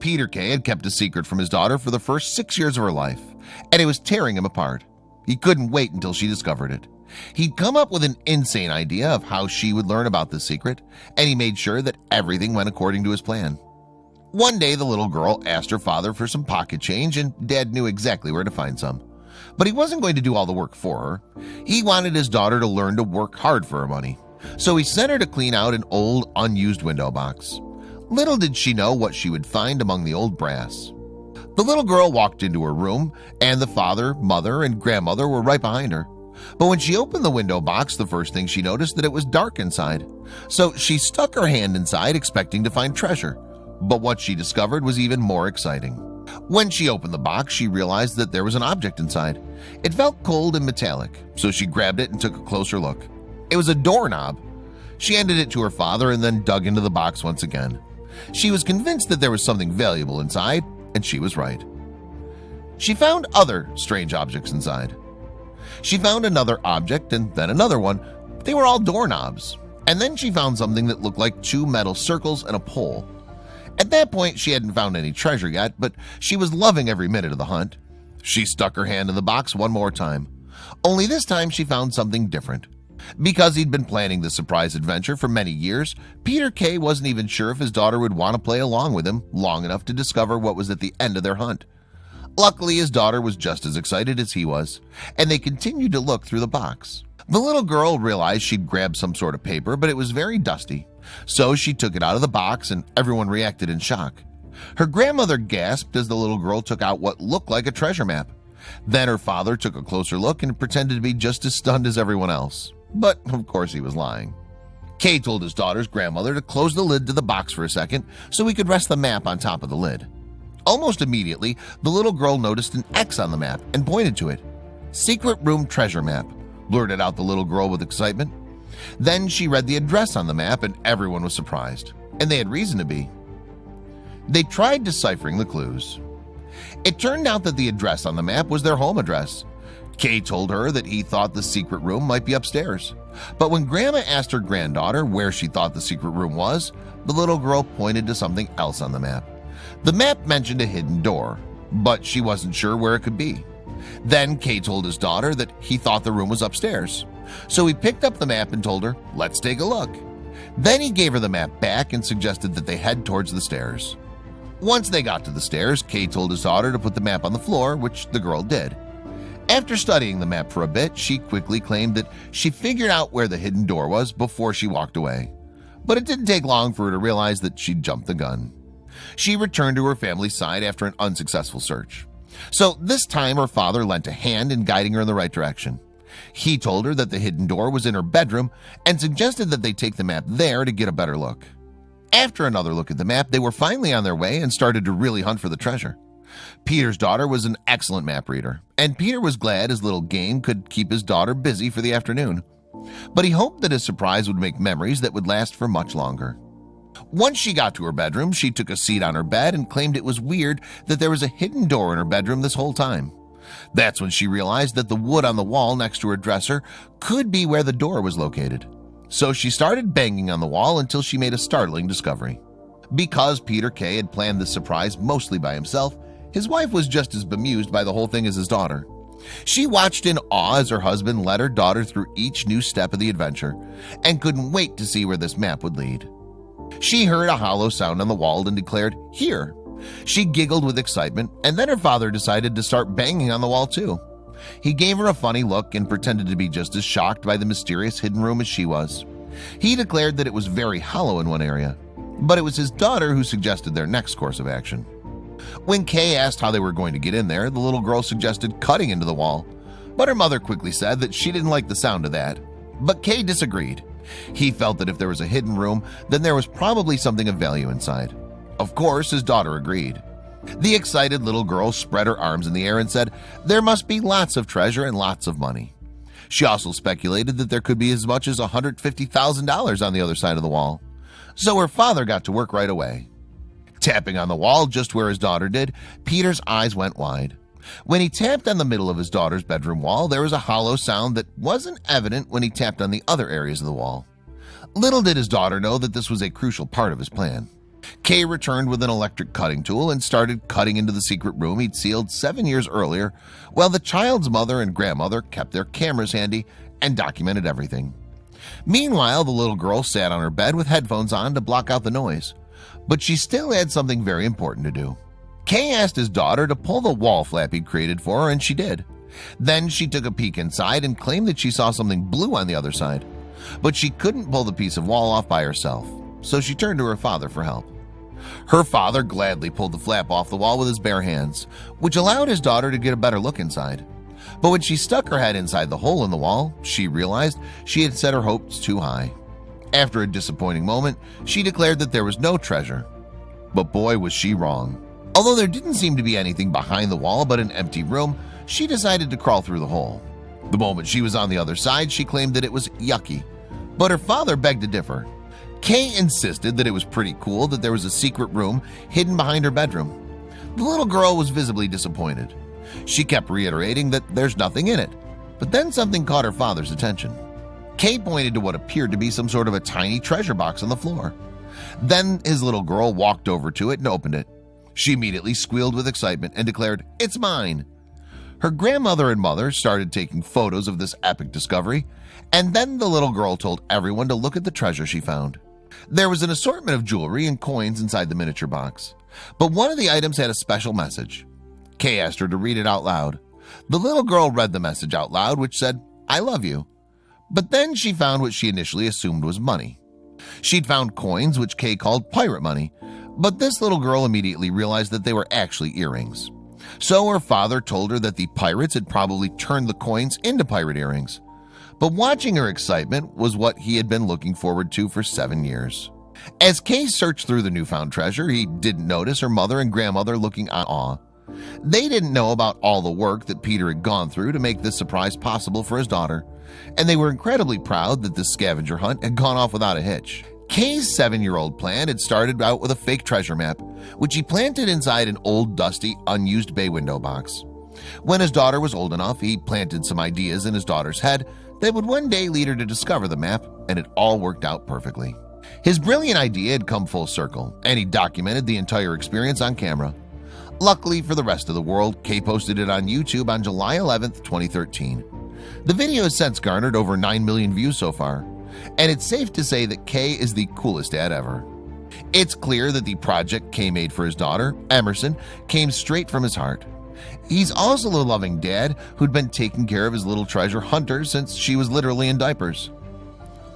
Peter Kay had kept a secret from his daughter for the first 6 years of her life, and it was tearing him apart. He couldn't wait until she discovered it. He'd come up with an insane idea of how she would learn about the secret, and he made sure that everything went according to his plan. One day, the little girl asked her father for some pocket change, and Dad knew exactly where to find some. But he wasn't going to do all the work for her. He wanted his daughter to learn to work hard for her money. So he sent her to clean out an old, unused window box. Little did she know what she would find among the old brass. The little girl walked into her room, and the father, mother, and grandmother were right behind her. But when she opened the window box, the first thing she noticed that it was dark inside. So she stuck her hand inside, expecting to find treasure. But what she discovered was even more exciting. When she opened the box, she realized that there was an object inside. It felt cold and metallic, so she grabbed it and took a closer look. It was a doorknob. She handed it to her father and then dug into the box once again. She was convinced that there was something valuable inside, and she was right. She found other strange objects inside. She found another object and then another one. They were all doorknobs. And then she found something that looked like two metal circles and a pole. At that point, she hadn't found any treasure yet, but she was loving every minute of the hunt. She stuck her hand in the box one more time. Only this time she found something different. Because he'd been planning the surprise adventure for many years, Peter Kay wasn't even sure if his daughter would want to play along with him long enough to discover what was at the end of their hunt. Luckily, his daughter was just as excited as he was, and they continued to look through the box. The little girl realized she'd grabbed some sort of paper, but it was very dusty. So she took it out of the box, and everyone reacted in shock. Her grandmother gasped as the little girl took out what looked like a treasure map. Then her father took a closer look and pretended to be just as stunned as everyone else. But of course he was lying. Kay told his daughter's grandmother to close the lid to the box for a second so he could rest the map on top of the lid. Almost immediately, the little girl noticed an X on the map and pointed to it. "Secret room treasure map," blurted out the little girl with excitement. Then she read the address on the map, and everyone was surprised, and they had reason to be. They tried deciphering the clues. It turned out that the address on the map was their home address. Kay told her that he thought the secret room might be upstairs. But when Grandma asked her granddaughter where she thought the secret room was, the little girl pointed to something else on the map. The map mentioned a hidden door, but she wasn't sure where it could be. Then Kay told his daughter that he thought the room was upstairs. So he picked up the map and told her, "Let's take a look." Then he gave her the map back and suggested that they head towards the stairs. Once they got to the stairs, Kay told his daughter to put the map on the floor, which the girl did. After studying the map for a bit, she quickly claimed that she figured out where the hidden door was before she walked away. But it didn't take long for her to realize that she'd jumped the gun. She returned to her family's side after an unsuccessful search. So this time her father lent a hand in guiding her in the right direction. He told her that the hidden door was in her bedroom and suggested that they take the map there to get a better look. After another look at the map, they were finally on their way and started to really hunt for the treasure. Peter's daughter was an excellent map reader, and Peter was glad his little game could keep his daughter busy for the afternoon. But he hoped that his surprise would make memories that would last for much longer. Once she got to her bedroom, she took a seat on her bed and claimed it was weird that there was a hidden door in her bedroom this whole time. That's when she realized that the wood on the wall next to her dresser could be where the door was located. So she started banging on the wall until she made a startling discovery. Because Peter Kay had planned this surprise mostly by himself, his wife was just as bemused by the whole thing as his daughter. She watched in awe as her husband led her daughter through each new step of the adventure and couldn't wait to see where this map would lead. She heard a hollow sound on the wall and declared, "Here." She giggled with excitement, and then her father decided to start banging on the wall too. He gave her a funny look and pretended to be just as shocked by the mysterious hidden room as she was. He declared that it was very hollow in one area, but it was his daughter who suggested their next course of action. When Kay asked how they were going to get in there, the little girl suggested cutting into the wall, but her mother quickly said that she didn't like the sound of that. But Kay disagreed. He felt that if there was a hidden room, then there was probably something of value inside. Of course, his daughter agreed. The excited little girl spread her arms in the air and said there must be lots of treasure and lots of money. She also speculated that there could be as much as $150,000 on the other side of the wall. So her father got to work right away. Tapping on the wall just where his daughter did, Peter's eyes went wide. When he tapped on the middle of his daughter's bedroom wall, there was a hollow sound that wasn't evident when he tapped on the other areas of the wall. Little did his daughter know that this was a crucial part of his plan. Kay returned with an electric cutting tool and started cutting into the secret room he'd sealed 7 years earlier, while the child's mother and grandmother kept their cameras handy and documented everything. Meanwhile, the little girl sat on her bed with headphones on to block out the noise, but she still had something very important to do. Kay asked his daughter to pull the wall flap he'd created for her, and she did. Then she took a peek inside and claimed that she saw something blue on the other side, but she couldn't pull the piece of wall off by herself, so she turned to her father for help. Her father gladly pulled the flap off the wall with his bare hands, which allowed his daughter to get a better look inside. But when she stuck her head inside the hole in the wall, she realized she had set her hopes too high. After a disappointing moment, she declared that there was no treasure. But boy, was she wrong. Although there didn't seem to be anything behind the wall but an empty room, she decided to crawl through the hole. The moment she was on the other side, she claimed that it was yucky, but her father begged to differ. Kay insisted that it was pretty cool that there was a secret room hidden behind her bedroom. The little girl was visibly disappointed. She kept reiterating that there's nothing in it, but then something caught her father's attention. Kay pointed to what appeared to be some sort of a tiny treasure box on the floor. Then his little girl walked over to it and opened it. She immediately squealed with excitement and declared, "It's mine." Her grandmother and mother started taking photos of this epic discovery, and then the little girl told everyone to look at the treasure she found. There was an assortment of jewelry and coins inside the miniature box, but one of the items had a special message. Kay asked her to read it out loud. The little girl read the message out loud, which said, "I love you." But then she found what she initially assumed was money. She'd found coins, which Kay called pirate money, but this little girl immediately realized that they were actually earrings. So her father told her that the pirates had probably turned the coins into pirate earrings. But watching her excitement was what he had been looking forward to for 7 years. As Kay searched through the newfound treasure, he didn't notice her mother and grandmother looking in awe. They didn't know about all the work that Peter had gone through to make this surprise possible for his daughter, and they were incredibly proud that this scavenger hunt had gone off without a hitch. Kay's 7-year-old plan had started out with a fake treasure map, which he planted inside an old, dusty, unused bay window box. When his daughter was old enough, he planted some ideas in his daughter's head that would one day lead her to discover the map, and it all worked out perfectly. His brilliant idea had come full circle, and he documented the entire experience on camera. Luckily for the rest of the world, Kay posted it on YouTube on July 11th, 2013. The video has since garnered over 9 million views so far, and it's safe to say that Kay is the coolest dad ever. It's clear that the project Kay made for his daughter, Emerson, came straight from his heart. He's also a loving dad who'd been taking care of his little treasure Hunter since she was literally in diapers.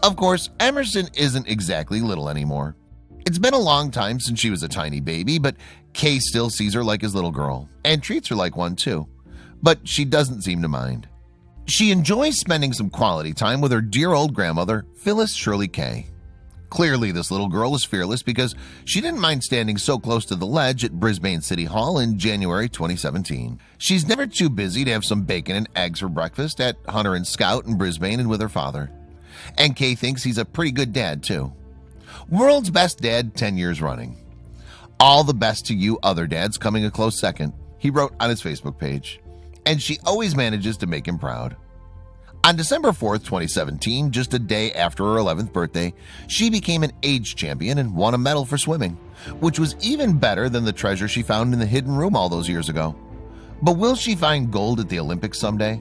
Of course, Emerson isn't exactly little anymore. It's been a long time since she was a tiny baby, but Kay still sees her like his little girl and treats her like one too. But she doesn't seem to mind. She enjoys spending some quality time with her dear old grandmother, Phyllis Shirley Kay. Clearly, this little girl is fearless because she didn't mind standing so close to the ledge at Brisbane City Hall in January 2017. She's never too busy to have some bacon and eggs for breakfast at Hunter and Scout in Brisbane and with her father. And Kay thinks he's a pretty good dad too. World's best dad 10 years running. All the best to you other dads coming a close second, he wrote on his Facebook page. And she always manages to make him proud. On December 4th, 2017, just a day after her 11th birthday, she became an age champion and won a medal for swimming, which was even better than the treasure she found in the hidden room all those years ago. But will she find gold at the Olympics someday?